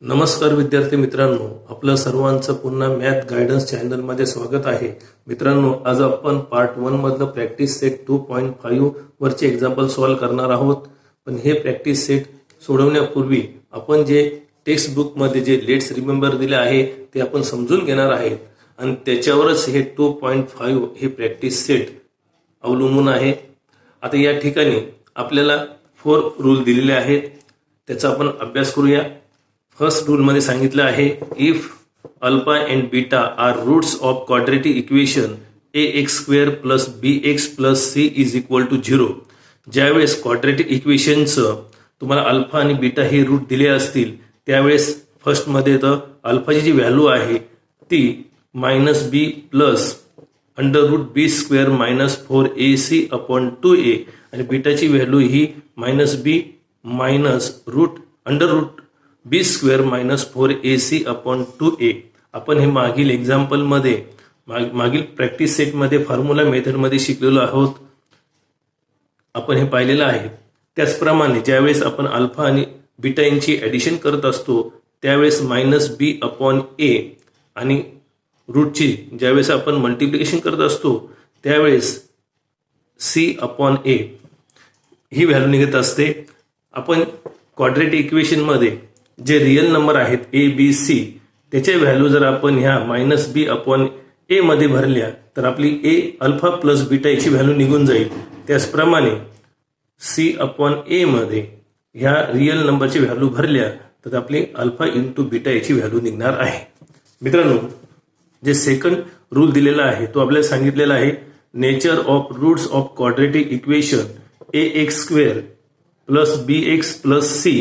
नमस्कार विद्यार्थी मित्रांनो, आपलं सर्वांचं पुन्हा मॅथ गायडन्स चॅनलमध्ये स्वागत आहे. मित्रांनो, आज आपण पार्ट 1 मधलं प्रॅक्टिस सेट 2.5 वरचे एक्झाम्पल सॉल्व्ह करणार आहोत. पण हे प्रॅक्टिस सेट सोडवण्यापूर्वी आपण जे टेक्स्ट बुक मध्ये जे लेट्स रिमेंबर दिले आहे ते आपण समजून घेणार आहेत आणि त्याच्यावरच हे 2.5 हे प्रॅक्टिस सेट अवलंबून आहे. आता या ठिकाणी आपल्याला 4 रूल दिलेले आहेत, त्याचा आपण अभ्यास करूया. फर्स्ट रूल मध्ये सांगितलं आहे, if alpha and beta are roots of quadratic equation ax² plus bx plus c is equal to 0. ज्यावेळेस क्वाड्रेटिक इक्वेशनचं तुम्हाला अल्फा आणि बीटा हे रूट दिले असतील त्यावेळेस फर्स्ट मध्ये तर अल्फाची जी व्हॅल्यू आहे ती -b plus √b² minus 4ac upon 2a आणि बीटाची व्हॅल्यू ही -b minus √b² minus 4ac upon 2a. आपण हे मागील एक्झाम्पल मध्ये मागील प्रॅक्टिस सेट मध्ये फॉर्म्युला मेथड मध्ये शिकलेलो आहोत, आपण हे पाहिलेलं आहे. त्याचप्रमाणे ज्यावेळेस आपण अल्फा आणि बीटा यांची ऍडिशन करत असतो त्यावेळेस -b अपॉन a आणि रूटची ज्यावेळेस आपण मल्टिप्लिकेशन करत असतो त्यावेळेस c upon a he value निघत असते. आपण क्वाड्रेटिक इक्वेशन मध्ये जे रियल नंबर आहेत a b c त्याचे व्हॅल्यू जर आपण ह्या -b अपॉन a मध्ये भरल्या तर आपली a अल्फा प्लस बीटा याची व्हॅल्यू निघून जाईल. त्याचप्रमाणे c अपॉन a मध्ये ह्या रियल नंबरची व्हॅल्यू भरल्या तर आपली अल्फा इंटू बीटा याची व्हॅल्यू निघणार आहे. मित्रांनो, जे सेकंड रूल दिलेला आहे तो आपल्याला सांगितलेला आहे, nature of roots of quadratic equation ax² plus bx plus c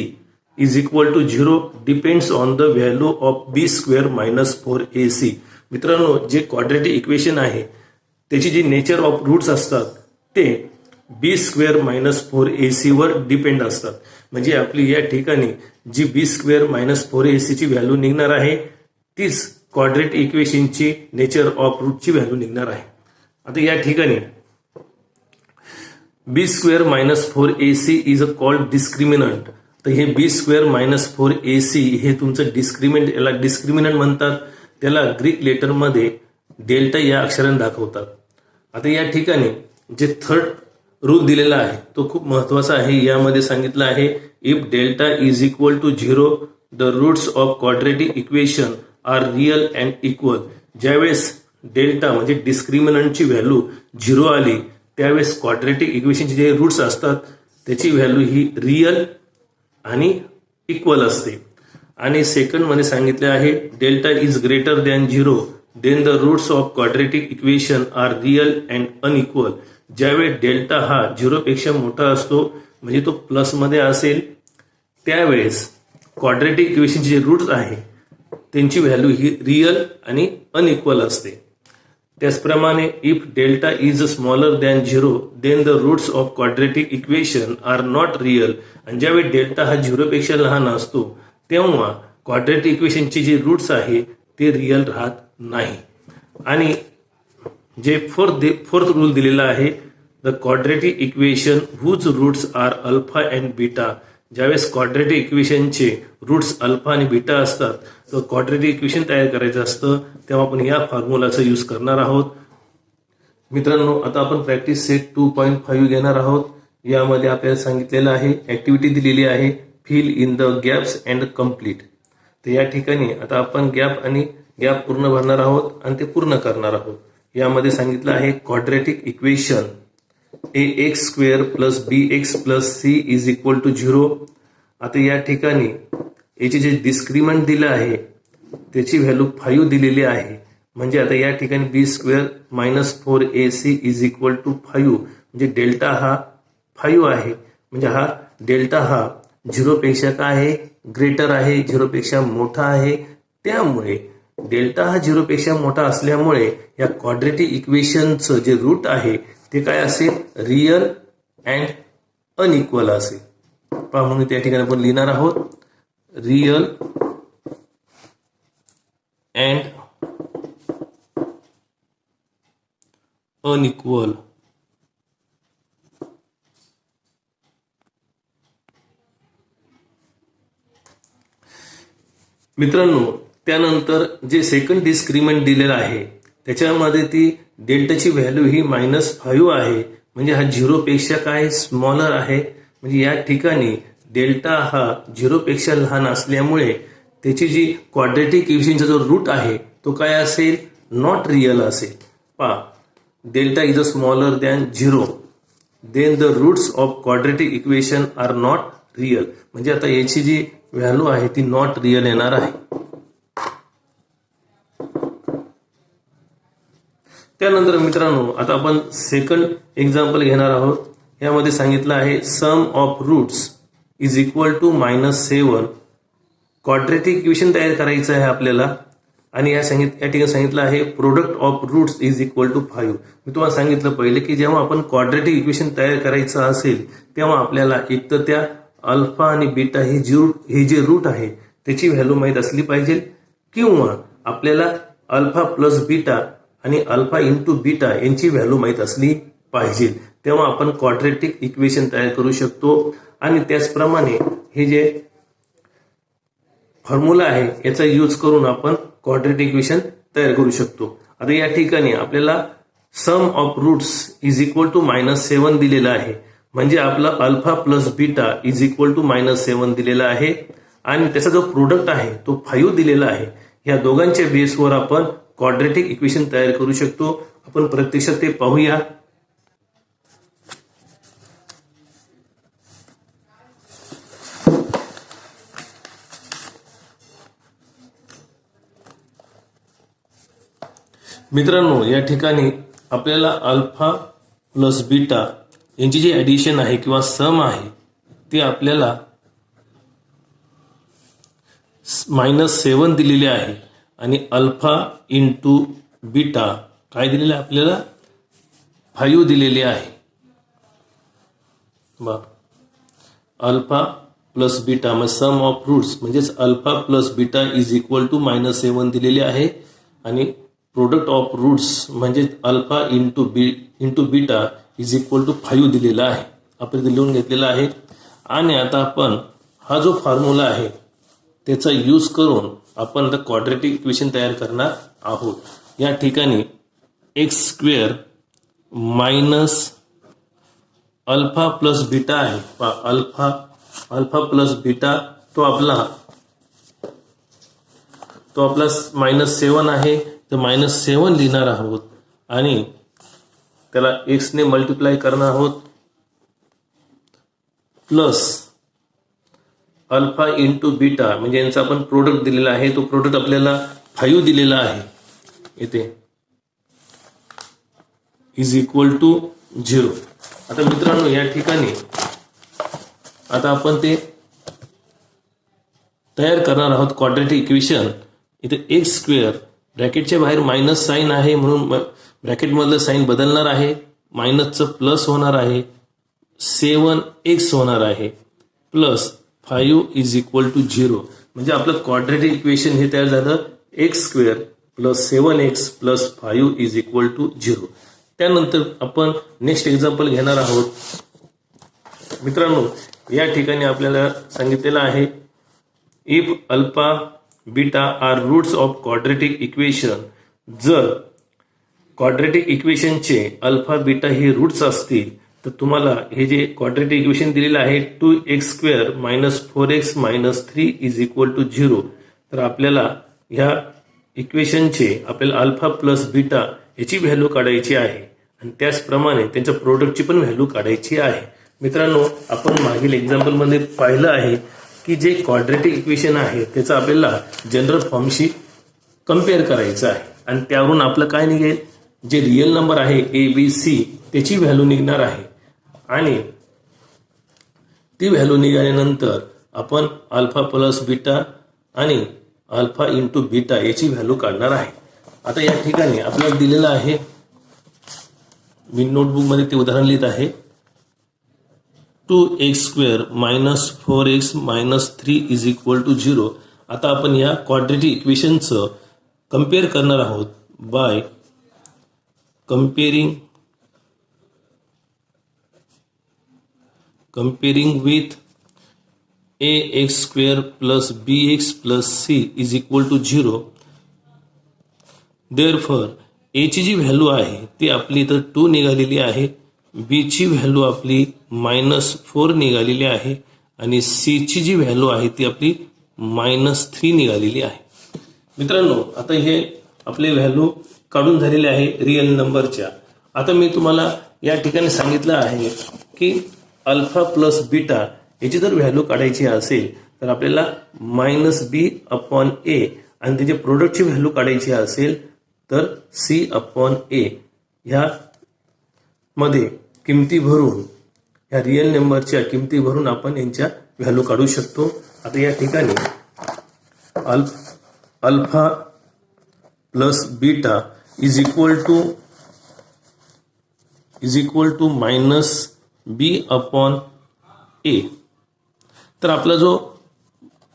is equal to 0 depends on the value of b² minus 4ac. मित्रांनो, जे क्वाड्रेटिक इक्वेशन आहे त्याची जी नेचर ऑफ रूट्स असतात ते b² मायनस 4ac वर डिपेंड असतात. म्हणजे आपली या ठिकाणी जी b² मायनस 4ac ची व्हॅल्यू निघणार आहे तीच क्वाड्रेटिक इक्वेशनची नेचर ऑफ रूटची व्हॅल्यू निघणार आहे. आता या ठिकाणी b² minus 4ac is a called discriminant. तर हे b² मायनस 4ac हे तुमचं डिस्क्रिमिनंट, याला डिस्क्रिमिनंट म्हणतात. त्याला ग्रीक लेटर मध्ये डेल्टा या अक्षराने दाखवतात. आता या ठिकाणी जे थर्ड रूल दिलेला आहे तो खूप महत्वाचा आहे. यामध्ये सांगितलं आहे, if delta is equal to 0 the roots of quadratic equation are real and equal. ज्यावेळेस डेल्टा म्हणजे डिस्क्रिमिनंटची व्हॅल्यू 0 आली त्यावेळेस क्वाड्रेटिक इक्वेशनचे जे रूट्स असतात त्याची व्हॅल्यू ही रियल आणि इक्वल असते. आणि सेकंड मध्ये सांगितले आहे, delta is greater than 0 then the roots of quadratic equation are real and unequal. ज्यावेळेस डेल्टा हा 0 पेक्षा मोठा असतो म्हणजे तो प्लस मध्ये असेल त्यावेळेस क्वाड्रेटिक इक्वेशनचे जे रूट्स आहे त्यांची व्हॅल्यू ही रियल आणि अनइक्वल असते. त्याचप्रमाणे if delta is smaller than 0 then the roots of quadratic equation are not real. आणि ज्यावेळी डेल्टा हा 0 पेक्षा लहान असतो तेव्हा क्वाड्रेटिक इक्वेशनचे जे रूट्स आहे ते रियल राहत नाही. आणि जे फोर्थ रूल दिलेला आहे, the quadratic equation whose roots are alpha and beta. ज्यावेळेस क्वाड्रेटिक इक्वेशनचे रूट्स अल्फा आणि बीटा असतात तर क्वाड्रेटिक इक्वेशन तयार करायचं असतं तेव्हा आपण या फॉर्म्युलाचा यूज करणार आहोत. मित्रांनो, आता आपण प्रॅक्टिस सेट 2.5 घेणार आहोत. यामध्ये आपल्याला सांगितलेलं आहे, ऍक्टिव्हिटी दिलेली आहे, fill in the gaps and complete. तर या ठिकाणी आता आपण गॅप पूर्ण भरणार आहोत आणि ते पूर्ण करणार आहोत. यामध्ये सांगितलं आहे, quadratic equation ax² plus bx plus c is equal to 0. आता या ठिकाणी याचे जे डिस्क्रिमिनंट दिलं आहे त्याची व्हॅल्यू 5 दिलेली आहे. म्हणजे आता या ठिकाणी b² minus 4ac is equal to 5 म्हणजे डेल्टा हा 5 आहे. म्हणजे हा डेल्टा हा 0 पेक्षा काय आहे, ग्रेटर आहे, 0 पेक्षा मोठा आहे. त्यामुळे डेल्टा हा 0 पेक्षा मोठा असल्यामुळे या क्वाड्रेटिक इक्वेशनचं जे रूट आहे ते काय असेल, रियल अँड अनइक्वल असेल. पहा, म्हणून त्या ठिकाणी आपण लिहिणार आहोत, रियल अँड अनइक्वल. मित्रांनो, त्यानंतर जे सेकंड डिस्क्रिमेंट दिलेलं आहे त्याच्यामध्ये ती डेल्टाची व्हॅल्यू ही -5 आहे, म्हणजे हा 0 पेक्षा काय स्मॉलर आहे. म्हणजे या ठिकाणी डेल्टा हा 0 पेक्षा लहान असल्यामुळे त्याची जी क्वाड्रेटिक इक्वेशनचा जो रूट आहे तो काय असेल, नॉट रिअल असेल. पहा, delta is a smaller than 0, then the roots of quadratic equation are not real. म्हणजे आता याची जी व्हॅल्यू आहे ती नॉट रिअल येणार आहे. त्यानंतर मित्रांनो, आता आपण सेकंड एक्झाम्पल घेणार आहोत. यामध्ये सांगितलं आहे sum of roots is equal to -7. Quadratic equation तयार करायचं आहे आपल्याला. आणि या ठिकाणी सांगितलं आहे product of roots is equal to 5. मी तुम्हाला सांगितलं पहिले की जेव्हा आपण क्वाड्रेटिक इक्वेशन तयार करायचं असेल तेव्हा आपल्याला एक तर त्या अल्फा आणि बीटा हे जे रूट आहे त्याची व्हॅल्यू माहीत असली पाहिजे, किंवा आपल्याला अल्फा प्लस बीटा आणि अल्फा इंटू बीटा यांची व्हॅल्यू माहीत असली पाहिजे. तेव्हा आपण क्वाड्रेटिक इक्वेशन तयार करू शकतो. आणि त्याचप्रमाणे हे जे फॉर्म्युला आहे याचा यूज करून आपण क्वाड्रेटिक इक्वेशन तयार करू शकतो. आता या ठिकाणी आपल्याला sum of roots is equal to -7 दिलेला आहे, म्हणजे आपला alpha plus beta is equal to -7 दिलेला आहे. आणि त्याचा जो प्रोडक्ट आहे तो 5 दिलेला आहे. या दोघांच्या बेसवर आपण क्वाड्रेटिक इक्वेशन तयार करू शकतो. आपण प्रत्यक्षात ते पाहूया. मित्रांनो, या ठिकाणी आपल्याला अल्फा प्लस बीटा यांची जी ॲडिशन आहे किंवा सम आहे ती आपल्याला -7 दिलेली आहे. आणि अल्फा इंटू बीटा काय दिलेलं आहे आपल्याला, 5 दिलेली आहे. अल्फा प्लस बीटा म्हणजे सम ऑफ रूट्स म्हणजेच alpha plus beta is equal to -7 दिलेली आहे. आणि प्रोडक्ट ऑफ रूट्स म्हणजे alpha into beta is equal to 5 दिलेला आहे. आपण इथे लिहून घेतलेला आहे. आणि आता आपण हा जो फॉर्म्युला आहे त्याचा यूज करून आपण आता क्वाड्रेटिक इक्वेशन तयार करणार आहोत. या ठिकाणी x² minus alpha plus beta आहे. अल्फा प्लस बीटा तो आपला -7 आहे, तर -7 लिहिणार आहोत आणि त्याला x ने मल्टिप्लाय करणार आहोत, प्लस अल्फा इंटू बीटा म्हणजे यांचा आपण प्रोडक्ट दिलेला आहे. तो प्रोडक्ट आपल्याला 5 दिलेला आहे इथे, इज इक्वल टू 0. आता मित्रांनो, या ठिकाणी आता आपण ते तयार करणार आहोत क्वाड्रेटिक इक्वेशन. इथे x² ब्रॅकेटच्या बाहेर मायनस साइन आहे म्हणून ब्रॅकेटमधलं साइन बदलणार आहे, मायनसचं प्लस होणार आहे, 7x होणार आहे, प्लस 5 इज इक्वल टू 0. म्हणजे आपलं क्वाड्रेटिक इक्वेशन हे तयार झालं x² plus 7x plus 5 is equal to 0. त्यानंतर आपण नेक्स्ट एक्झाम्पल घेणार आहोत. मित्रांनो, या ठिकाणी आपल्याला सांगितलेलं आहे if alpha beta are roots of quadratic equation. जर क्वाड्रेटिक इक्वेशनचे अल्फा बीटा हे रूट्स असतील तर तुम्हाला हे जे क्वाड्रेटिक इक्वेशन दिलेलं आहे 2x² minus 4x minus 3 is equal to 0. तर आपल्याला ह्या इक्वेशनचे आपल्याला अल्फा प्लस बीटा याची व्हॅल्यू काढायची आहे आणि त्याचप्रमाणे त्यांच्या प्रोडक्टची पण व्हॅल्यू काढायची आहे. मित्रांनो, आपण मागील एक्झाम्पलमध्ये पाहिलं आहे की जे क्वाड्रेटिक इक्वेशन आहे त्याचं आपल्याला जनरल फॉर्मशी कम्पेअर करायचं आहे आणि त्यावरून आपलं काय निघेल, जे रिअल नंबर आहे ABC त्याची व्हॅल्यू निघणार आहे. आणि ती व्हॅल्यू निघाल्यानंतर आपण अल्फा प्लस बीटा आणि अल्फा इंटू बीटा याची व्हॅल्यू काढणार आहे. आता या ठिकाणी आपल्याला दिलेलं आहे, मी नोटबुकमध्ये ते उदाहरण लिहित आहे, 2x² minus 4x minus 3 is equal to 0. आता आपण या क्वाड्रेटिक इक्वेशनचं कम्पेअर करणार आहोत by comparing with ax² plus bx plus c is equal to 0. Therefore a ची जी व्हॅल्यू आहे ती आपली इथं 2 निघालेली आहे, b ची व्हॅल्यू आपली -4 निघालेली आहे आणि c ची जी व्हॅल्यू आहे ती आपली -3 निघालेली आहे. मित्रांनो, आता हे आपले व्हॅल्यू काढून झालेले आहे रिअल नंबरच्या. आता मी तुम्हाला या ठिकाणी सांगितलं आहे की अल्फा प्लस बीटा याची जर व्हॅल्यू काढायची असेल तर आपल्याला -b/a आणि त्याच्या प्रोडक्टची व्हॅल्यू काढायची असेल तर c/a ह्या मध्ये किमती भरून, ह्या रिअल नंबरच्या किमती भरून आपण यांच्या व्हॅल्यू काढू शकतो. आता या ठिकाणी alpha plus beta is equal to -b/a. तर आपला जो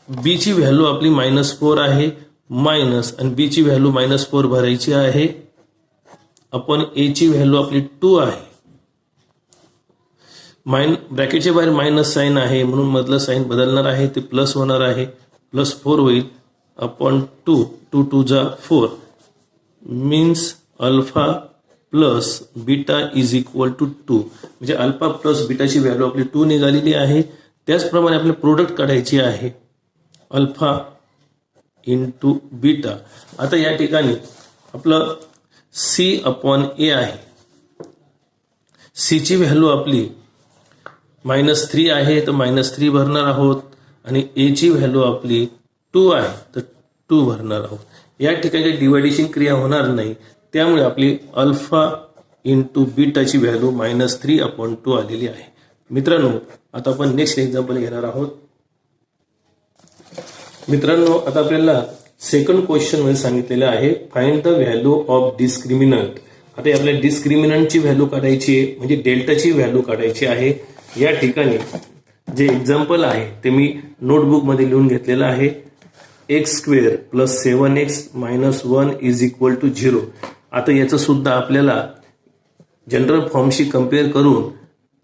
b ची व्हॅल्यू आपली -4 आहे, मायनस आणि b ची व्हॅल्यू -4 भरायची आहे, आपण a ची व्हॅल्यू आपली 2 आहे, ब्रॅकेटच्या बाहेर मायनस साइन आहे म्हणून मधलं साइन बदलणार आहे, ते प्लस होणार आहे, +4 होईल अपॉन 2, 2 2 जा 4 means alpha plus beta is equal to 2. म्हणजे अल्फा प्लस बीटाची व्हॅल्यू आपली 2 निघालेली आहे. त्याचप्रमाणे आपले प्रोडक्ट काढायची आहे अल्फा इंटू बीटा. आता या ठिकाणी आपलं c/a आहे, c ची व्हॅल्यू आपली -3 आहे तर -3 भरणार आहोत आणि a ची व्हॅल्यू आपली 2 आहे तर 2 भरणार आहोत. या ठिकाणी डिवायडेशन क्रिया होणार नाही, त्यामुळे आपली अल्फा इंटू बीटाची व्हॅल्यू -3/2 आलेली आहे. मित्रांनो, आता आपण नेक्स्ट एक्झाम्पल घेणार आहोत. मित्रांनो, आता आपल्याला सेकंड क्वेश्चन मध्ये सांगितलेलं आहे find the value of discriminant. आता आपल्याला डिस्क्रिमिनंटची व्हॅल्यू काढायची आहे, म्हणजे डेल्टाची व्हॅल्यू काढायची आहे. या ठिकाणी जे एक्झाम्पल आहे ते मी नोटबुक मध्ये लिहून घेतलेलं आहे. x² plus 7x minus 1 is equal to 0. आता याचं सुद्धा आपल्याला जनरल फॉर्मशी कम्पेअर करून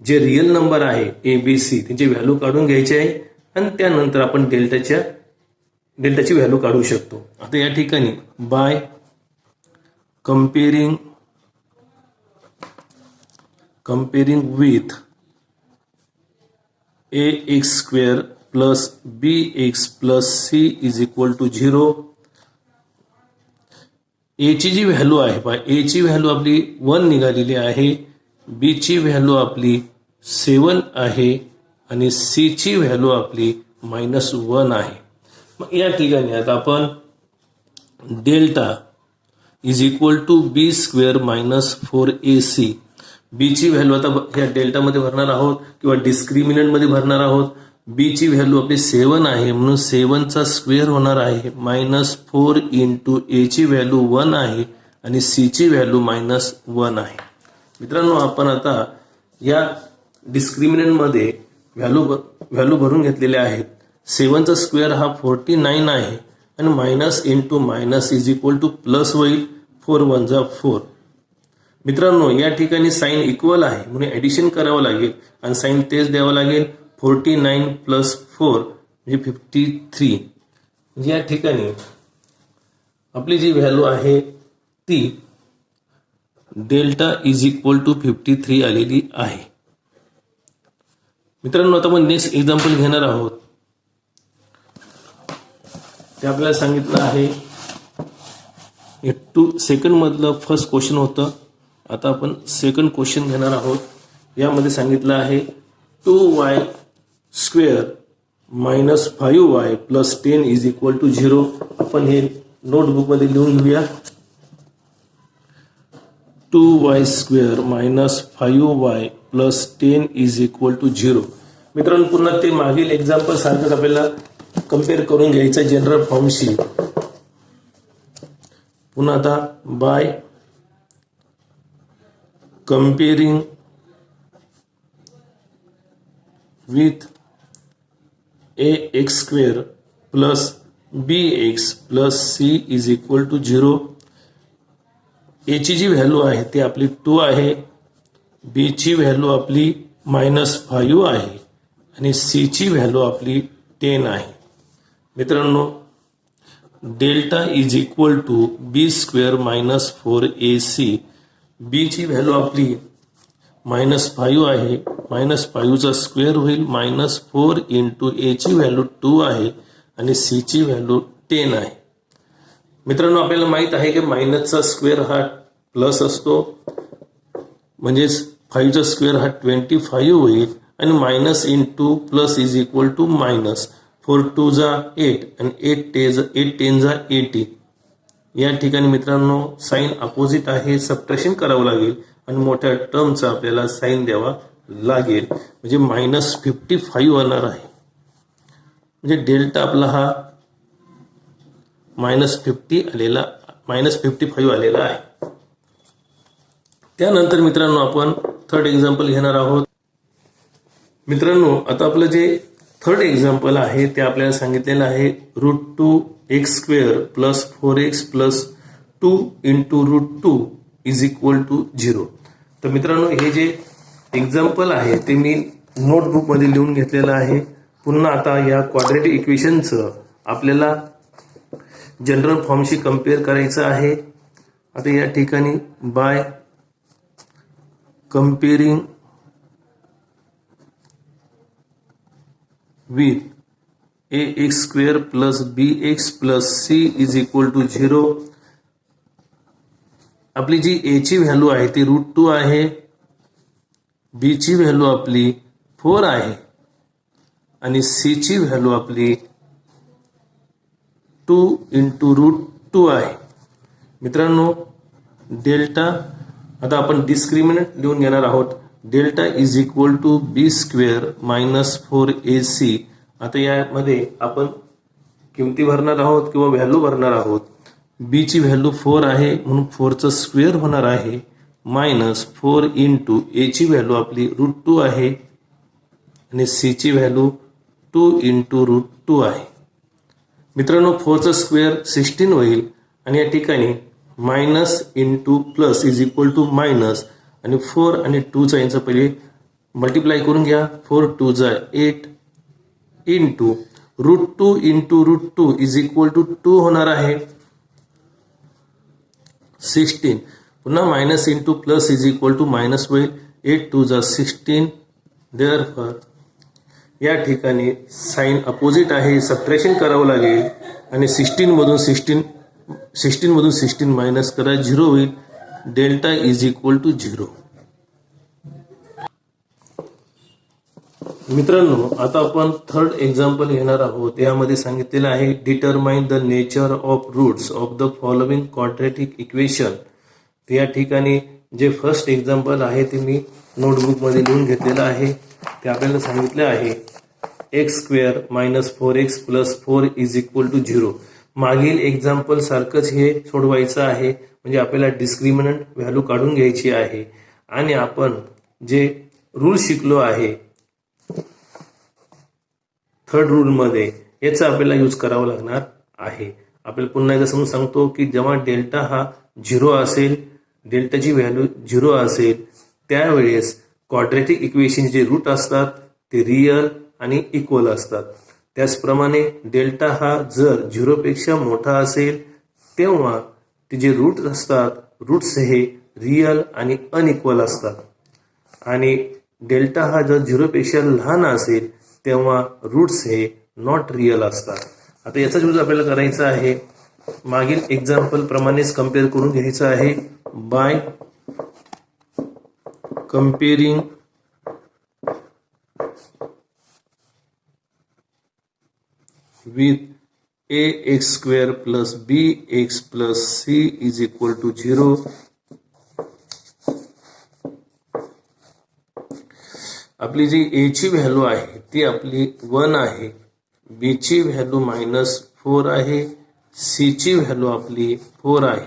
जे रिअल नंबर आहे ABC त्यांची व्हॅल्यू काढून घ्यायची आहे आणि त्यानंतर आपण डेल्टाची व्हॅल्यू काढू शकतो. आता या ठिकाणी by comparing with ax² plus bx plus c is equal to 0. a ची जी व्हॅल्यू आहे, a ची व्हॅल्यू आपली 1 निघालेली आहे, b ची व्हॅल्यू आपली 7 आहे आणि c ची व्हॅल्यू आपली -1 आहे. मग या ठिकाणी आता आपण delta is equal to b² minus 4ac. b ची व्हॅल्यू आता ह्या डेल्टामध्ये भरणार आहोत किंवा डिस्क्रिमिनंटमध्ये भरणार आहोत. b ची व्हॅल्यू आपली 7 आहे म्हणून 7 चा स्क्वेअर होणार आहे, -4 इंटू a ची व्हॅल्यू 1 आहे आणि c ची व्हॅल्यू -1 आहे. मित्रांनो, आपण आता या डिस्क्रिमिनंटमध्ये व्हॅल्यू भरून घेतलेल्या आहेत. 7 चा स्क्वेअर हा 49 आहे आणि minus into minus is equal two plus होईल, 4 1 जा 4. मित्रांनो, या ठिकाणी साइन इक्वल आहे म्हणून ऍडिशन करावं लागेल आणि साइन तेच द्यावं लागेल. 49 प्लस 4 म्हणजे 53. या ठिकाणी आपली जी व्हॅल्यू आहे ती डेल्टा इज इक्वल टू 53 आलेली आहे. मित्रांनो, आता आपण नेक्स्ट एक्झाम्पल घेणार आहोत. ते आपल्याला सांगितलं आहे सेकंड मधलं फर्स्ट क्वेश्चन होतं. आता आपण सेकंड क्वेश्चन घेणार आहोत. यामध्ये सांगितलं आहे 2y² minus 5y plus 10 is equal to 0. आपण हे नोटबुक मध्ये लिहून घेऊया. 2y² minus 5y plus 10 is equal to 0. मित्रांनो, पुन्हा ते मागील एक्झाम्पल सारखंच आपल्याला कम्पेअर करून घ्यायचं जनरल फॉर्मशी. पुन्हा आता by comparing with ax² plus bx plus c is equal to 0. a ची जी व्हॅल्यू आहे ती आपली 2 आहे, b ची व्हॅल्यू आपली -5 आहे आणि c ची व्हॅल्यू आपली 10 आहे. मित्रांनो, delta is equal to b square minus 4ac. B ची व्हॅल्यू आपली -5 आहे. -5चा स्क्वेअर होईल -4 इंटू ए ची व्हॅल्यू 2 आहे आणि सी ची व्हॅल्यू 10 आहे. मित्रांनो, आपल्याला माहित आहे की मायनसचा स्क्वेअर हा प्लस असतो, म्हणजेच 5चा स्क्वेअर हा 25 होईल आणि minus into plus is equal to minus. 4 2 जा 8 आणि 8 10 जा 80. या ठिकाणी मित्रांनो साइन अपोजिट आहे, सबट्रॅक्शन करावं लागेल आणि मोठ्या टर्मचा आपल्याला साइन द्यावा लागेल, म्हणजे -55 होणार आहे. म्हणजे डेल्टा आपला हा -55 आलेला आहे. त्यानंतर मित्रांनो आपण थर्ड एक्झाम्पल घेणार आहोत. मित्रांनो, आता आपलं जे थर्ड एक्झाम्पल आहे ते आपल्याला सांगितलेलं आहे √2x² plus 4x plus 2 into √2 is equal to 0. तर मित्रांनो, हे जे एक्झाम्पल आहे ते मी नोटबुकमध्ये लिहून घेतलेलं आहे. पुन्हा आता या क्वाड्रॅटिक इक्वेशनचं आपल्याला जनरल फॉर्मशी कम्पेअर करायचं आहे. आता या ठिकाणी by comparing with ax² plus bx plus c is equal to 0. आपली जी a ची व्हॅल्यू आहे ती √2 आहे, b ची व्हॅल्यू आपली 4 आहे आणि c ची व्हॅल्यू आपली 2 इंटू √2 आहे. मित्रांनो, डेल्टा आता आपण डिस्क्रिमिनंट लिहून घेणार आहोत. Delta is equal to b² minus 4ac. आता यामध्ये आपण किमती भरणार आहोत किंवा व्हॅल्यू भरणार आहोत. b ची व्हॅल्यू 4 आहे म्हणून 4चा स्क्वेअर होणार आहे -4 इंटू a ची व्हॅल्यू आपली √2 आहे आणि c ची व्हॅल्यू 2 इंटू √2 आहे. मित्रांनो, 4चा स्क्वेअर 16 होईल आणि या ठिकाणी minus into plus is equal to minus आणि 4 आणि 2चा यांचा पहिले मल्टिप्लाय करून घ्या. 4 2 जा 8 into √2 into √2 is equal to 2 होणार आहे 16. पुन्हा minus into plus is equal to minus होईल. 8 2 जा 16. देअरफॉर या ठिकाणी साइन अपोजिट आहे, सबट्रॅक्शन करावं लागेल आणि 16 मधून 16 मायनस करा, 0 होईल. Delta is equal to 0. मित्रांनो, आता आपण थर्ड एक्झाम्पल घेणार आहोत. यामध्ये सांगितलेलं आहे determine the nature of roots of the following quadratic equation. या ठिकाणी जे फर्स्ट एक्झाम्पल आहे ते मी नोटबुकमध्ये लिहून घेतलेलं आहे. ते आपल्याला सांगितले आहे x² minus 4x plus 4 is equal to 0. मागील एक्झाम्पल सारखंच हे सोडवायचं आहे, म्हणजे आपल्याला डिस्क्रिमिनंट व्हॅल्यू काढून घ्यायची आहे. आणि आपण जे रूल शिकलो आहे थर्ड रूलमध्ये याचा आपल्याला यूज करावं लागणार आहे. आपल्याला पुन्हा एकदा समजून सांगतो की जेव्हा डेल्टा हा 0 असेल, डेल्टाची व्हॅल्यू 0 असेल, त्यावेळेस क्वाड्रॅटिक इक्वेशन जे रूट असतात ते रियल आणि इक्वल असतात. त्याचप्रमाणे डेल्टा हा जर 0 पेक्षा मोठा असेल तेव्हा ते जे रूट असतात, रूट्स हे रियल आणि अनइक्वल असतात. आणि डेल्टा हा जर 0 पेक्षा लहान असेल तेव्हा रूट्स हे नॉट रियल असतात. आता याचा यूज आपल्याला करायचा आहे. मागील एक्झाम्पल प्रमाणेच कम्पेअर करून घ्यायचं आहे. By comparing with ax² plus bx plus c is equal to 0. आपली जी a ची व्हॅल्यू आहे ती आपली 1 आहे, b ची व्हॅल्यू -4 आहे, c ची व्हॅल्यू आपली 4 आहे.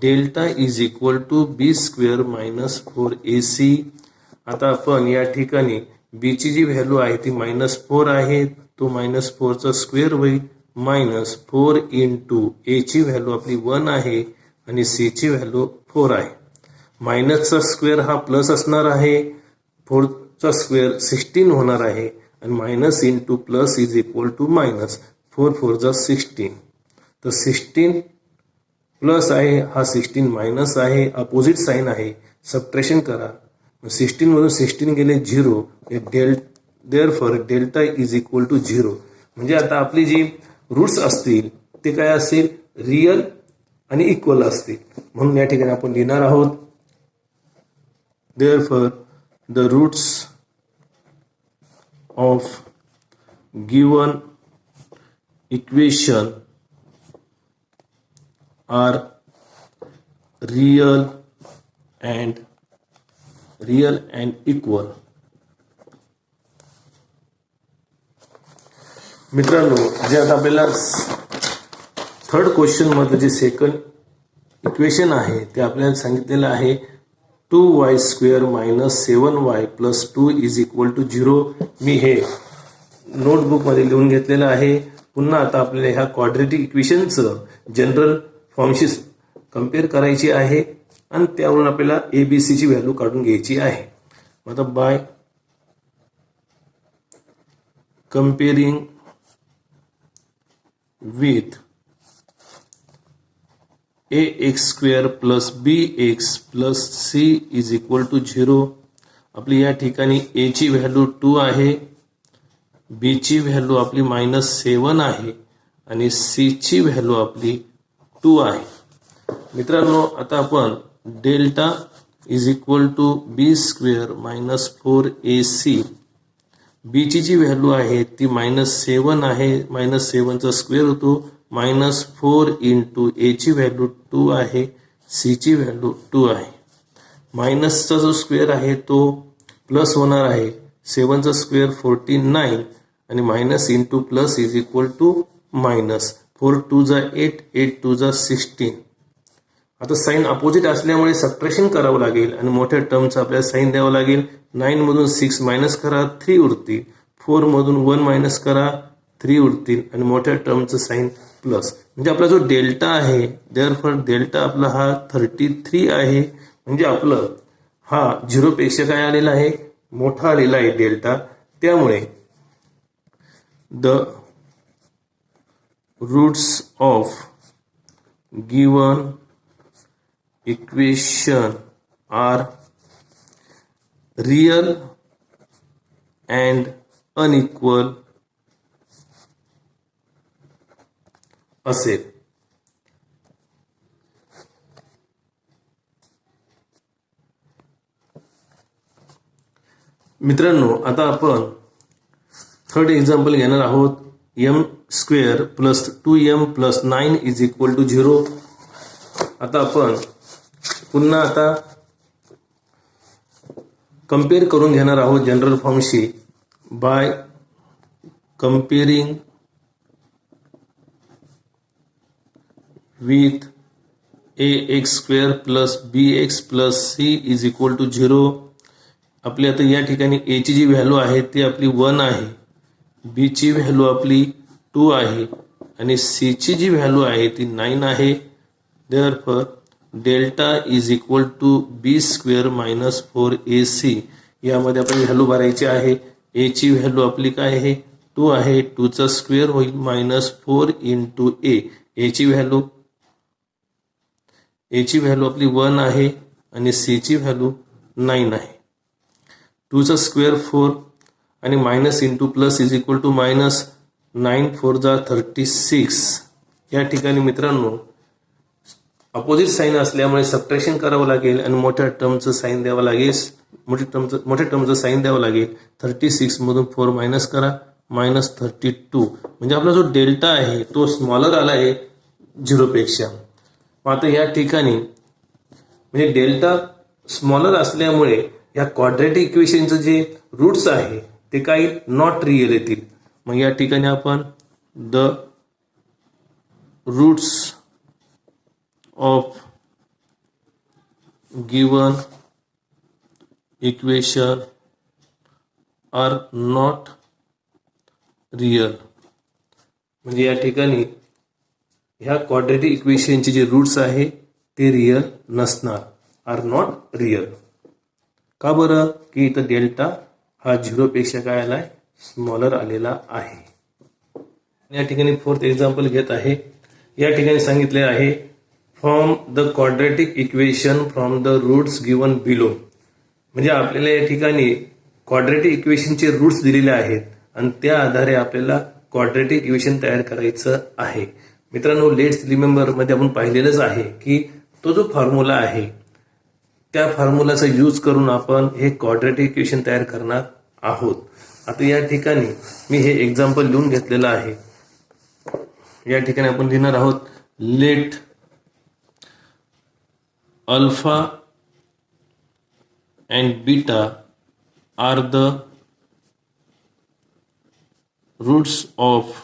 Delta is equal to b² minus 4ac. आता आपण या ठिकाणी b ची जी व्हॅल्यू आहे ती -4 आहे, तो -4चा स्क्वेअर होईल -4 इंटू a ची व्हॅल्यू आपली 1 आहे आणि c ची व्हॅल्यू 4 आहे. मायनसचा स्क्वेअर हा प्लस असणार आहे, 4चा स्क्वेअर 16 होणार आहे आणि minus into plus is equal to minus. 4 4 जा 16. तर 16 प्लस आहे, हा 16 मायनस आहे, अपोजिट साईन आहे, सबट्रॅक्शन करा. 16 मधून 16 गेले 0. Therefore delta is equal to 0. म्हणजे आता आपली जी रूट्स असतील ते काय असेल, रियल आणि इक्वल असतील. म्हणून या ठिकाणी आपण लिहिणार आहोत therefore the roots of given equation are real and equal. मित्रांनो, जे आता आपल्याला थर्ड क्वेश्चन मधलं जे सेकंड इक्वेशन आहे ते आपल्याला सांगितलेलं आहे 2y² minus 7y plus 2 is equal to 0. मी हे नोटबुकमध्ये लिहून घेतलेलं आहे. पुन्हा आता आपल्याला ह्या क्वाड्रेटिक इक्वेशनचं जनरल फॉर्मशी कम्पेअर करायची आहे आणि त्यावरून आपल्याला ABCची व्हॅल्यू काढून घ्यायची आहे. आता by comparing with ax² plus bx plus c is equal to 0. आपली या ठिकाणी a ची व्हॅल्यू 2 आहे, b ची व्हॅल्यू आपली -7 आहे आणि c ची व्हॅल्यू आपली 2 आहे. मित्रांनो, आता आपण delta is equal to b² minus 4ac. b ची जी व्हॅल्यू आहे ती -7 आहे, -7चा स्क्वेअर होतो, -4 इंटू a ची व्हॅल्यू 2 आहे, c ची व्हॅल्यू 2 आहे. मायनसचा जो स्क्वेअर आहे तो प्लस होणार आहे, 7चा स्क्वेअर 49 आणि minus into plus is equal to minus. 4 2 जा 8, 8 2 जा 16. आता साईन अपोजिट असल्यामुळे सबट्रॅक्शन करावं लागेल आणि मोठ्या टर्मचं आपल्याला साईन द्यावं लागेल. 9 मधून 6 मायनस करा, 3 उरतील. 4 मधून 1 मायनस करा, 3 उरतील आणि मोठ्या टर्मचं साईन प्लस. म्हणजे आपला जो डेल्टा आहे देअरफॉर डेल्टा आपला हा 33 आहे. म्हणजे आपलं हा 0 पेक्षा काय आलेला आहे, मोठा आलेला आहे डेल्टा. त्यामुळे the roots of given equation are real and unequal असेल. मित्रांनो, आता आपण थर्ड एक्झाम्पल घेणार आहोत. m² plus 2m plus 9 is equal to 0. आता आपण पुन्हा आता कम्पेअर करून घेणार आहोत जनरल फॉर्मशी. By comparing with ax² plus bx plus c is equal to 0. आपली आता या ठिकाणी a ची जी व्हॅल्यू आहे ती आपली 1 आहे, b ची व्हॅल्यू आपली 2 आहे आणि c ची जी व्हॅल्यू आहे ती 9 आहे. Therefore delta is equal to b² minus 4ac. यामध्ये आपण व्हॅल्यू भरायची आहे. a ची व्हॅल्यू आपली काय आहे, 2 आहे, 2चा स्क्वेअर होईल -4 इंटू a ची व्हॅल्यू आपली 1 आहे आणि c ची व्हॅल्यू 9 आहे. 2चा स्क्वेअर 4 आणि minus into plus is equal to minus. 9 4 जा 36. या ठिकाणी मित्रांनो अपोजिट साईन असल्यामुळे सबट्रॅक्शन करावं लागेल आणि मोठ्या टर्मचं साईन द्यावं लागेल. मोठ्या टर्मचं साईन द्यावं लागेल. 36 मधून 4 मायनस करा, -32. म्हणजे आपला जो डेल्टा आहे तो स्मॉलर आला आहे 0 पेक्षा. आता या ठिकाणी म्हणजे डेल्टा स्मॉलर असल्यामुळे या क्वाड्रेटिक इक्वेशनचं जे रूट्स आहे ते काही नॉट रियल येतील. मग या ठिकाणी आपण the roots of given equation are not real. म्हणजे या ठिकाणी ह्या क्वाड्रेटिक इक्वेशनचे जे रूट्स आहे ते रियल नसणार, आर नॉट रियल. का बरं, की इथं डेल्टा हा 0 पेक्षा काय आलाय, स्मॉलर आलेला आहे. या ठिकाणी फोर्थ एक्झाम्पल घेत आहे. या ठिकाणी सांगितले आहे from the quadratic equation from the roots given below. म्हणजे आपल्याला या ठिकाणी क्वाड्रॅटिक इक्वेशनचे रूट्स दिलेले आहेत आणि त्या आधारे आपल्याला क्वाड्रॅटिक इक्वेशन तयार करायचं आहे. मित्रांनो, लेट्स रिमेंबर मध्ये आपण पाहिलेलंच आहे की तो जो फॉर्म्युला आहे त्या फॉर्म्युलाचा यूज करून आपण हे क्वाड्रॅटिक इक्वेशन तयार करणार आहोत. आता या ठिकाणी मी हे एक्झाम्पल लिहून घेतलेलं आहे. या ठिकाणी आपण लिहिणार आहोत let alpha and beta are the roots of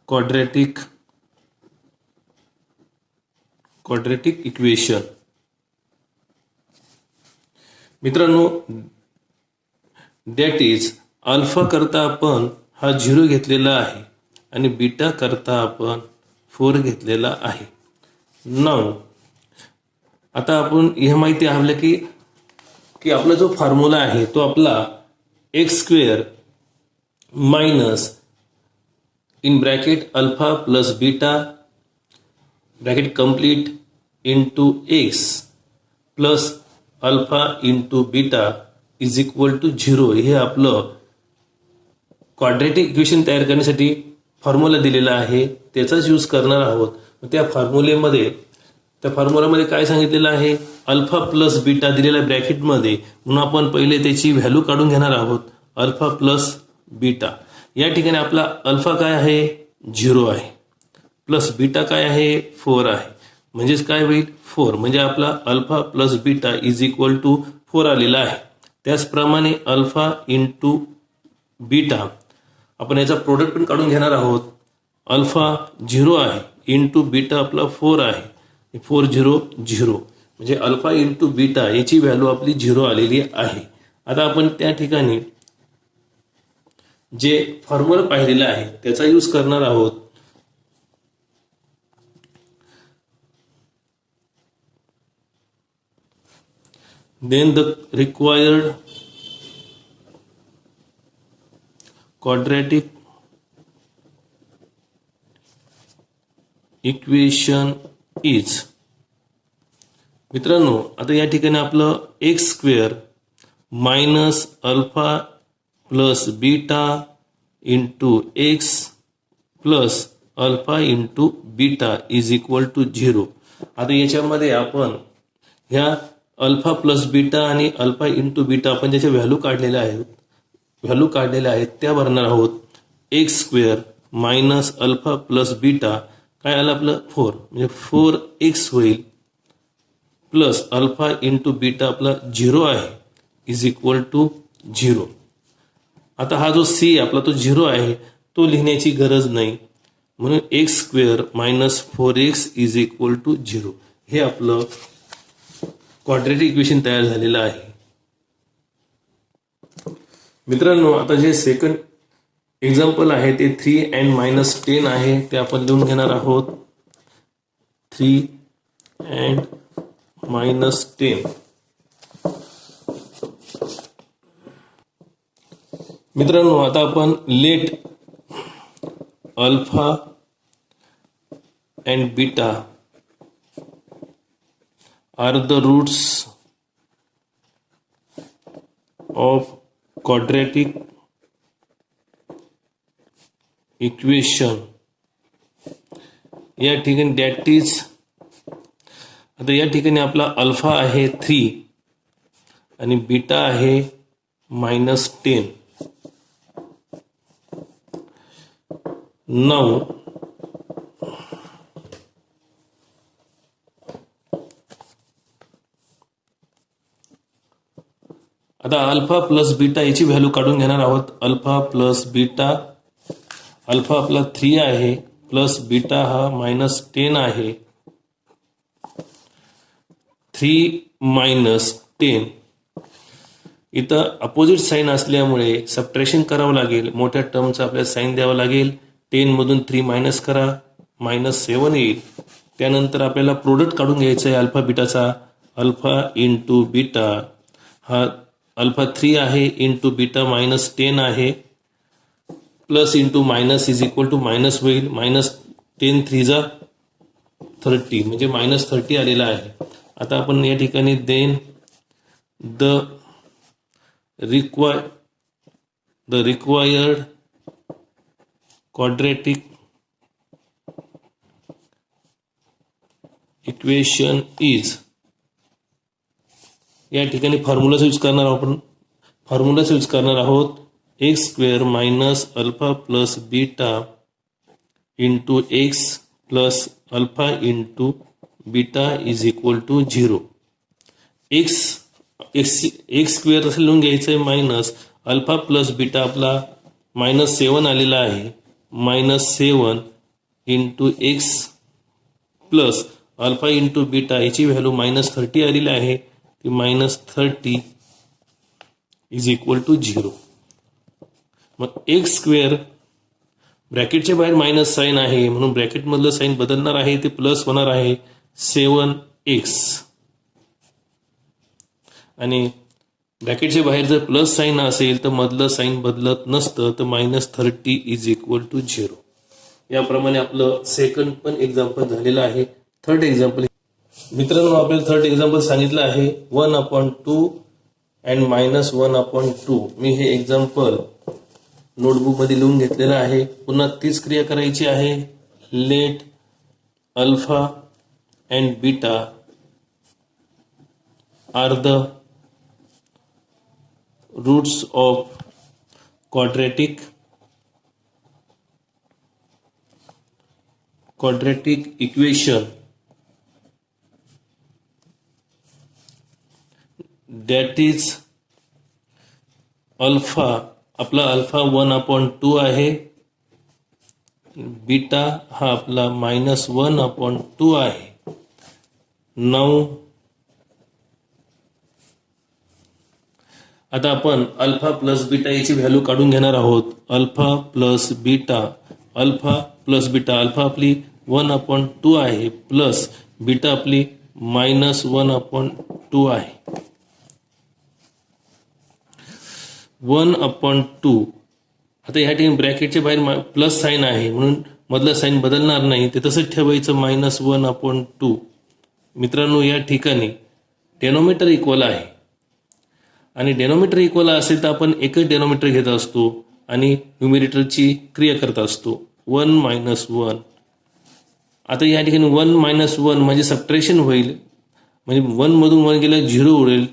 quadratic equation. मित्रांनो, दॅट इज अल्फा करता आपण हा 0 घेतलेला आहे आणि बीटा करता आपण 4 घेतलेला आहे. नाव आता आपण हे माहिती आहे की आपला जो फॉर्म्युला आहे तो आपला x² minus in bracket alpha plus beta bracket complete into x plus alpha into beta is equal to 0. हे आपलं क्वाड्रॅटिक इक्वेशन तयार करण्यासाठी फॉर्म्युला दिलेला आहे, त्याचाच यूज करणार आहोत. त्या फॉर्म्युलामध्ये काय सांगितलेलं आहे, अल्फा प्लस बीटा दिलेल्या ब्रॅकेटमध्ये, म्हणून आपण पहिले त्याची व्हॅल्यू काढून घेणार आहोत. अल्फा प्लस बीटा, या ठिकाणी आपला अल्फा काय आहे 0 आहे, प्लस बीटा काय आहे 4 आहे. म्हणजेच काय होईल 4, म्हणजे आपला alpha plus beta is equal to 4 आलेला आहे. त्याचप्रमाणे अल्फा इंटू बीटा आपण याचा प्रोडक्ट पण काढून घेणार आहोत. अल्फा 0 आहे इंटू बीटा आपला 4 आहे, 4 0 0, म्हणजे अल्फा इंटू बीटा याची व्हॅल्यू आपली 0 आलेली आहे. आता आपण त्या ठिकाणी जे फॉर्म्युला पाहिलेला आहे त्याचा यूज करणार आहोत. Then the required quadratic equation is. मित्रांनो, आता या ठिकाणी आपलं x² minus alpha plus beta into x plus alpha into beta is equal to 0. आता याच्यामध्ये आपण ह्या अल्फा प्लस बीटा आणि अल्फा इंटू बीटा आपण ज्याच्या व्हॅल्यू काढलेल्या आहेत त्या भरणार आहोत. x² minus alpha plus beta काय आलं आपलं 4, म्हणजे 4x होईल, प्लस अल्फा इंटू बीटा आपला 0 आहे इज इक्वल टू 0. आता हा जो C आपला तो 0 आहे तो लिहिण्याची गरज नाही, म्हणून x² minus 4x is equal to 0. हे आपलं क्वाड्रॅटिक इक्वेशन तयार झालेलं आहे. मित्रांनो, आता जे सेकंड एक्झाम्पल आहे ते 3 and -10 आहे, ते आपण लिहून घेणार आहोत. 3 and -10. मित्रांनो, आता आपण let alpha and beta are the roots of quadratic equation. या ठिकाणी दॅट इज, आता या ठिकाणी आपला अल्फा आहे 3 आणि बीटा आहे -10. नाउ आता अल्फा प्लस बीटा याची व्हॅल्यू काढून घेणार आहोत. अल्फा प्लस बीटा, अल्फा आपला 3 आहे प्लस बीटा हा -10 आहे. 3 - 10 इथं अपोजिट साईन असल्यामुळे सबट्रॅक्शन करावं लागेल. मोठ्या टर्मचा आपल्याला साईन द्यावं लागेल. 10 मधून 3 मायनस करा, -7 येईल. त्यानंतर आपल्याला प्रोडक्ट काढून घ्यायचं आहे अल्फा बीटाचा. अल्फा इंटू बीटा हा अल्फा 3 आहे इंटू बीटा मायनस 10 आहे plus into minus is equal to minus होईल. मायनस 10 3 जा 30 म्हणजे मायनस 30 आलेला आहे. आता आपण या ठिकाणी then the required quadratic equation is, या ठिकाणी फॉर्म्युलाच यूज करणार आहोत आपण. फॉर्म्युलाच यूज करणार आहोत x square minus alpha plus beta into x plus alpha into beta is equal to 0. X square असं लिहून घ्यायचं आहे मायनस अल्फा प्लस बीटा आपला मायनस 7 आलेला आहे. Minus 7 into x plus alpha into beta याची व्हॅल्यू मायनस 30 आलेली आहे. ती मायनस 30 इज इक्वल टू 0. मग एक्स स्क्वेअर ब्रॅकेटच्या बाहेर मायनस साईन आहे म्हणून ब्रॅकेटमधलं साईन बदलणार आहे, ते प्लस होणार आहे 7x. आणि ब्रॅकेटच्या बाहेर जर प्लस साईन असेल तर मधलं साईन बदलत नसतं, तर मायनस 30 इज इक्वल टू 0. याप्रमाणे आपलं सेकंड पण एक्झाम्पल झालेलं आहे. थर्ड एक्झाम्पल मित्रांनो, आपल्याला थर्ड एक्झाम्पल सांगितलं आहे 1/2 अँड मायनस 1/2. मी हे एक्झाम्पल नोटबुकमध्ये लिहून घेतलेलं आहे. पुन्हा तीच क्रिया करायची आहे. Let alpha and beta are the roots of quadratic equation that is alpha, आपला अल्फा 1/2 आहे, बीटा हा आपला मायनस 1/2 आहे. नाऊ आता आपण अल्फा प्लस बीटा याची व्हॅल्यू काढून घेणार आहोत. अल्फा प्लस बीटा, अल्फा आपली 1/2 आहे प्लस बीटा आपली मायनस 1/2 आहे. 1/2. आता या ठिकाणी ब्रॅकेटच्या बाहेर प्लस साईन आहे म्हणून मधलं साईन बदलणार नाही, ते तसंच ठेवायचं मायनस 1/2. मित्रांनो, या ठिकाणी डेनोमीटर इक्वल आहे आणि डेनोमीटर इक्वल असेल तर आपण एकच डेनोमीटर घेत असतो आणि न्यूमरेटरची क्रिया करत असतो. 1 - 1. आता या ठिकाणी 1 - 1 म्हणजे सबट्रॅक्शन होईल, म्हणजे 1 मधून 1 गेला 0 उडेल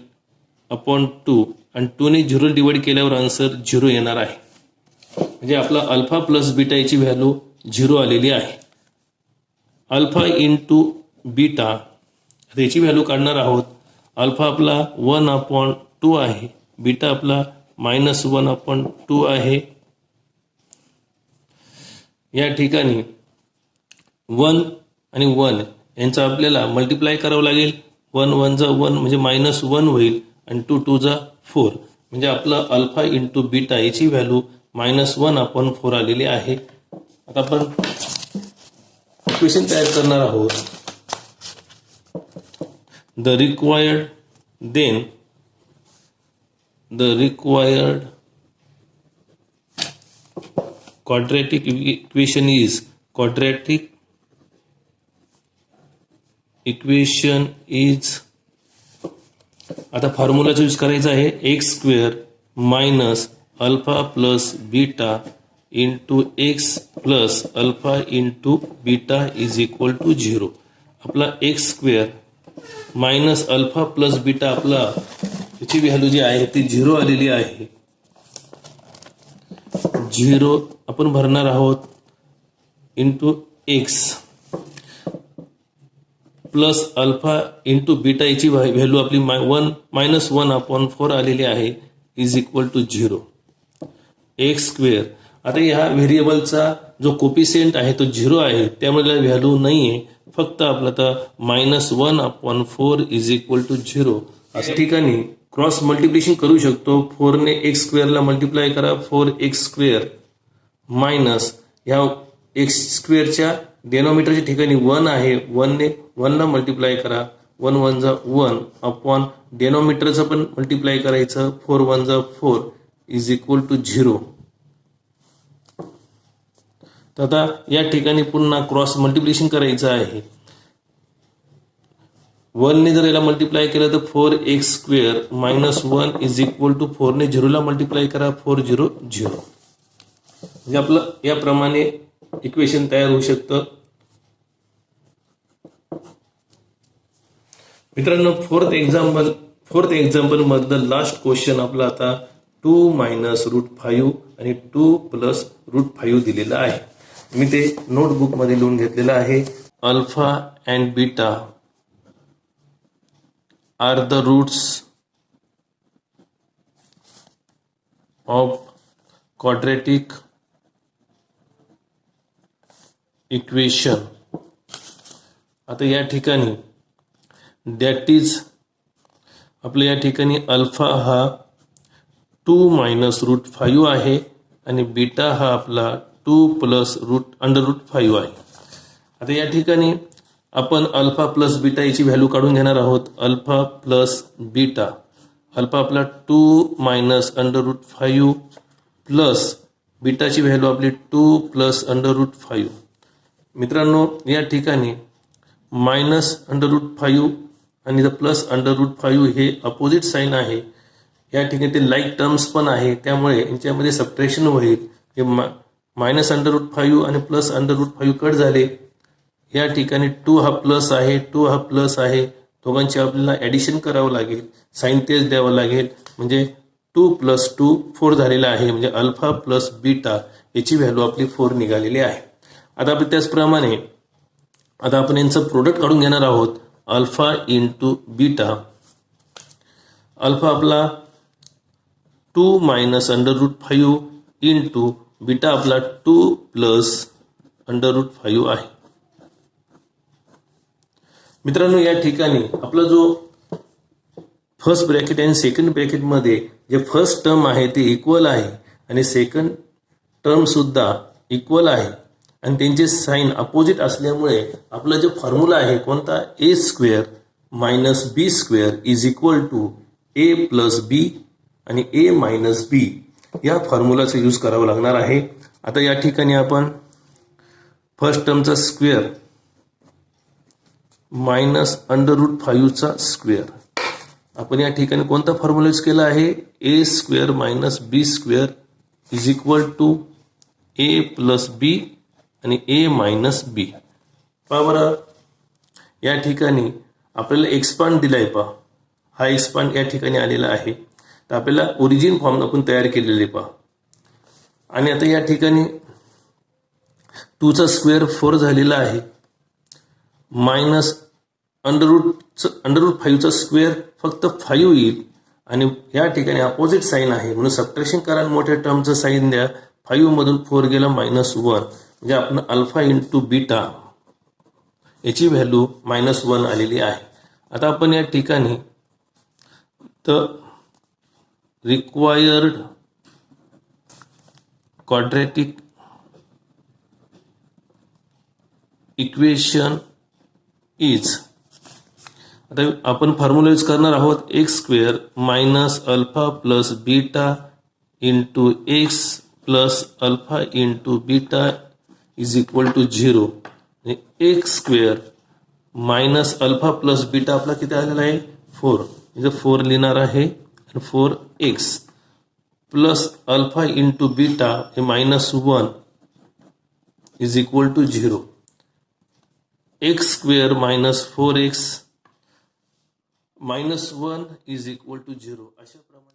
अपॉन 2 आणि 2 ने 0 डिवाइड केल्यावर आन्सर 0 येणार आहे. म्हणजे आपला अल्फा प्लस बीटा याची व्हॅल्यू 0 आलेली आहे. अल्फा इंटू बीटा याची व्हॅल्यू काढणार आहोत. अल्फा आपला 1/2 आहे, बीटा आपला मायनस 1/2 आहे. या ठिकाणी 1 आणि 1 यांचा आपल्याला मल्टिप्लाय करावं लागेल. 1 - 1 = 1 म्हणजे मायनस 1 होईल आणि 2 - 2 = 4. म्हणजे आपलं अल्फा इंटू बीटा याची व्हॅल्यू मायनस 1/4 आलेली आहे. आता आपण इक्वेशन तयार करणार आहोत. The required quadratic equation is आता फॉर्म्युलाचा यूज करायचा आहे. X square minus alpha plus beta into x plus alpha into beta is equal to 0. आपला x square minus alpha plus beta आपला त्याची व्हॅल्यू जी आहे ती 0 आलेली आहे. 0 आपण भरणार आहोत into x plus alpha into beta याची व्हॅल्यू आपली मायनस 1/4 आलेली आहे is equal to 0. X square. आता ह्या व्हेरिएबलचा जो कोपिशियंट आहे तो 0 आहे, त्यामुळे व्हॅल्यू नाही आहे, फक्त आपला तर मायनस 1/4 इज इक्वल टू 0. अशा ठिकाणी क्रॉस मल्टिप्लिकेशन करू शकतो. 4 ने एक्स स्क्वेअरला मल्टिप्लाय करा, 4x स्क्वेअर मायनस ह्या एक्स स्क्वेअरच्या डेनोमिटरच्या ठिकाणी 1 आहे, 1 ने 1 ला मल्टिप्लाय करा, 1 1 जा 1 अपॉन डेनॉमिनेटरचं पण मल्टिप्लाय करायचं 4 1 जा 4 इज इक्वल टू 0. तर आता या ठिकाणी पुन्हा क्रॉस मल्टिप्लिकेशन करायचं आहे. 1 ने जर याला मल्टिप्लाय केलं तर 4x² - 1 इज इक्वल टू 4 ने 0 ला मल्टिप्लाय करा 4 0 0. म्हणजे आपलं याप्रमाणे इक्वेशन तयार होऊ शकतं. मित्रांनो फोर्थ एक्झाम्पल मधलं लास्ट क्वेश्चन आपला आता 2 - √5 आणि 2 + √5 दिलेला आहे. मी ते नोटबुक मध्ये लिहून घेतलेलं आहे. Alpha and beta are the roots of quadratic equation. आता या ठिकाणी दॅट इज आपल्या या ठिकाणी अल्फा हा 2 - √5 आहे आणि बीटा हा आपला 2 + √5 आहे. आता या ठिकाणी आपण अल्फा प्लस बीटा याची व्हॅल्यू काढून घेणार आहोत. अल्फा प्लस बीटा, अल्फा आपला 2 - √5 प्लस बीटाची व्हॅल्यू आपली 2 + √5. मित्रांनो या ठिकाणी -√5 आणि प्लस √5 हे अपोजिट साईन आहे. या ठिकाणी ते लाईक टर्म्स पण आहे, त्यामुळे यांच्यामध्ये सबट्रॅक्शन होईल. हे -√5 आणि प्लस √5 कट झाले. या ठिकाणी 2 हा प्लस आहे, 2 हा प्लस आहे, दोघांची आपल्याला ॲडिशन करावं लागेल, साईन तेच द्यावं लागेल. म्हणजे 2 + 2 4 झालेला आहे. म्हणजे अल्फा प्लस बीटा याची व्हॅल्यू आपली 4 निघालेली आहे. आता आपण त्याचप्रमाणे आता आपण यांचं प्रोडक्ट काढून घेणार आहोत. अल्फा इंटू बीटा, अल्फा आपला 2 - √5 इंटू बीटा आपला 2 + √5 आहे. मित्रांनो या ठिकाणी आपला जो फर्स्ट ब्रॅकेट आणि सेकंड ब्रॅकेटमध्ये जे फर्स्ट टर्म आहे ते इक्वल आहे आणि सेकंड टर्म सुद्धा इक्वल आहे आणि त्यांचे साईन अपोजिट असल्यामुळे आपला जो फॉर्म्युला आहे कोणता, a² - b² is equal to a + b आणि a - b या फॉर्म्युलाचा यूज करावा लागणार आहे. आता या ठिकाणी आपण फर्स्ट टर्मचा स्क्वेअर -√5 चा स्क्वेअर, आपण या ठिकाणी कोणता फॉर्म्युला यूज केला आहे, a² - b² is equal to a + b आणि a - b. पहा बरं या ठिकाणी आपल्याला एक्सपांड दिलाय. पहा हा एक्सपांड या ठिकाणी आलेला आहे. तर आपल्याला ओरिजिन फॉर्म आपण तयार केलेले पहा. आणि आता या ठिकाणी 2 चा स्क्वेअर 4 झालेला आहे, मायनस √5 चा स्क्वेअर फक्त 5 येईल आणि या ठिकाणी अपोजिट साईन आहे म्हणून सबट्रॅक्शन करा, मोठ्या टर्मचं साईन द्या. 5 मधून 4 गेला -1, म्हणजे आपण अल्फा इंटू बीटा याची व्हॅल्यू -1 आलेली आहे. आता आपण या ठिकाणी तर रिक्वायर्ड क्वाड्रॅटिक इक्वेशन इज, आता आपण फॉर्म्युला यूज करणार आहोत x² - alpha plus beta into x plus alpha into beta is equal to 0. x² - alpha plus beta आपला किती आलेला आहे 4, म्हणजे 4 लिहिणार आहे. 4x plus alpha into beta हे -1 is equal to 0. x² - 4x -1 is equal to 0. अशा प्रमाणे